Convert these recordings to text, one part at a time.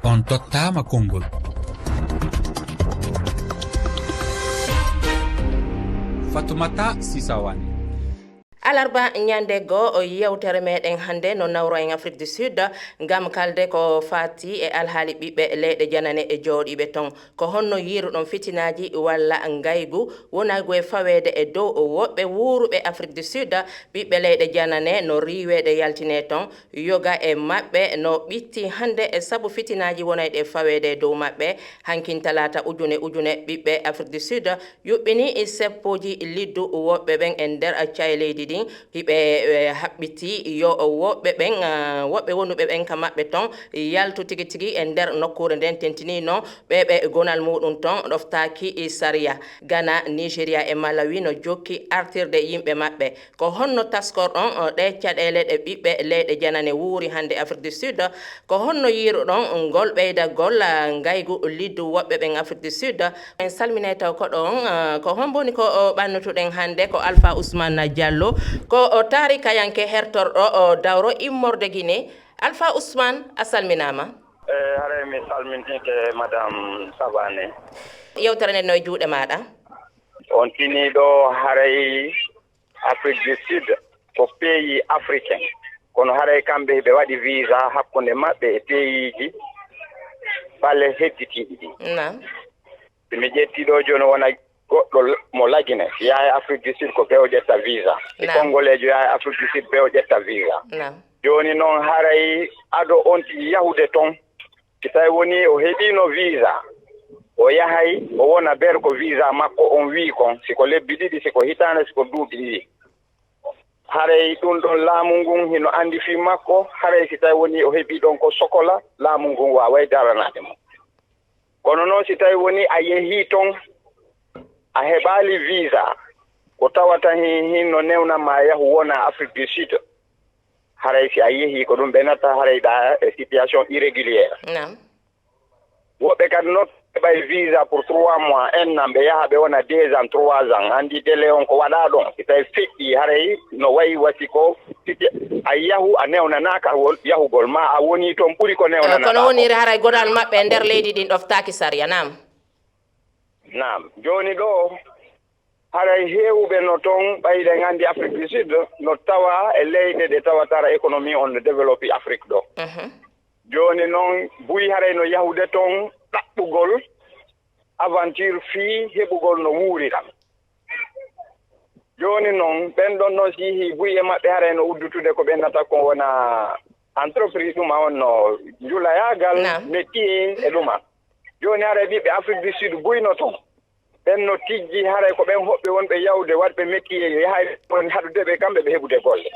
On tottama konngol. Fatoumata Sisawani. alarba nyande go yewtere meɗen hande no nawro en Afrique du Sud ngam kalde ko fati e alhaali ɓiɓɓe leyɗe janane e jooɗiɓe ton ko honno yiruɗon fitinaji walla ngaygu wonago e fawede e dow woɓɓe wuuruɓe Afrique du Sud ɓiɓɓe leyɗe janane no riwede yaltine ton yoga e maɓɓe no ɓitti hande e sabu fitinaji wonayɗe fawede e dow maɓɓe hankin talata ujune ɓiɓɓe Afrique du Sud yuɓɓini e seppoji liddu woɓɓe ɓen e nder accaye leydi ɗin hiɓe haɓɓiti yo woɓɓe wonuɓe ɓen ka maɓɓe ton yaltu tigi tigi e nder nokkure nden tentinino ɓeɓe gonal muɗum ton ɗoftaki saria Ghana Nigeria e Malawi no jokki artirde yimɓe maɓɓe ko honno taskor ɗon ɗe caɗele ɗe ɓiɓɓe leyɗe janane wuuri hande Afrique du Sud ko honno yiruɗon ngol ɓeydagol ngaygu liddu woɓɓe ɓen Afrique du Sud en salminay taw ko ɗon ko homboni ko ɓannutuɗen hande ko Alpha Ousmane Diallo ko taarikayanke hertorɗo dawro immorde Guinée. Alpha Ousmane a salminama. Hare mi salmintike madame Sabane. Yewtere nde noye juuɗe maɗa. On tini ɗo haray Afrique du Sud ko pays africain kono haray kamɓe ɓe waɗi visa hakkunde maɓɓe e pays ji balle hedditiɗi ɗi. Mi ƴetti ɗo joni wona goɗɗo mo lagine yaha Afrique du Sud ko ɓe o ƴetta visa e congolejo yaha Afrique du Sud ɓe o ƴetta visa joni noon haray ado on ti yahude ton si tawi woni o heɓino visa o yahay o wona ber ko visa makko on wi kon siko lebbi ɗiɗi siko hitande siko duuɓi ɗiɗi haray ɗum ɗon laamu ngun hino andi fi makko haray si tawi woni o heɓi ɗon ko sokola laamu ngun waway daranade mo kono noon si tawi woni a yehi ton a heɓali visa ko tawata hinno newna ma yahu wona Afrique du Sud haray si a yehi ko ɗum ɓe natta haray ɗa situation irrégulière woɓɓe kadi noon heɓay visa pour 3 mois en an ɓe yaha ɓe wona 2 ans 3 ans andi délai on ko waɗa ɗon si tawi feƴƴi haray no wayi wasi ko a yahu a newnanaka yahugol ma a woni toon ɓuuri ko newnana kono woniri haray gonal maɓɓe nder leydi ɗin ɗoftaki saria Naam joni ɗo haray heewɓe no toon ɓayde gandi Afrique du Sud no tawa e leyɗe ɗe tawatara économie on no développé Afrique ɗo joni noon buyi haray no yahude toon ɗaɓɓugol aventure fii heɓugol no wuuriɗam joni noon ɓen ɗon noon si yehi buyi e maɓɓe haray no uddutude ko ɓennata ko wona entreprise ɗuma on no julayagal métier e ɗuma joni haray ɓiɓɓe Afrique du Sud buyno toon ɓen no tijji haray ko ɓen hoɓɓe wonɓe yawde waɗɓe métier yahay on haɗudeɓe kamɓe ɓe heɓude golle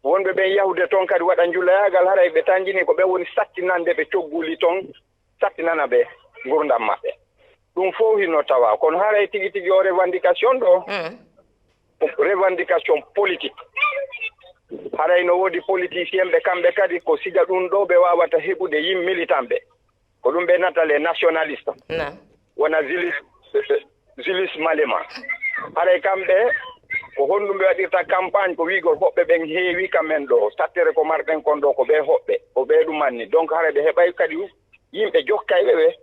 wonɓe ɓen yahude toon kadi waɗa julayagal haray ɓe tanjini ko ɓen woni sattinande ɓe cogguli toon sattinana ɓe gurdam maɓɓe ɗum fof hino tawa kono haray tigi tigi o revendication ɗo revendication politique haray no woodi politicien ɓe kamɓe kadi ko siga ɗum ɗo ɓe wawata heɓude militant ɓe ko ɗum ɓe nata les nationalistes wona Julius Malema haray kamɓe ko honɗum ɓe waɗirta campagne ko wigol hoɓɓe ɓen heewi kamen ɗo sattere ko marɗen kon ɗo ko ɓe hoɓɓe ko ɓe ɗumanni donc haray ɓe heɓay kadi yimɓe jokkayɓe ɓe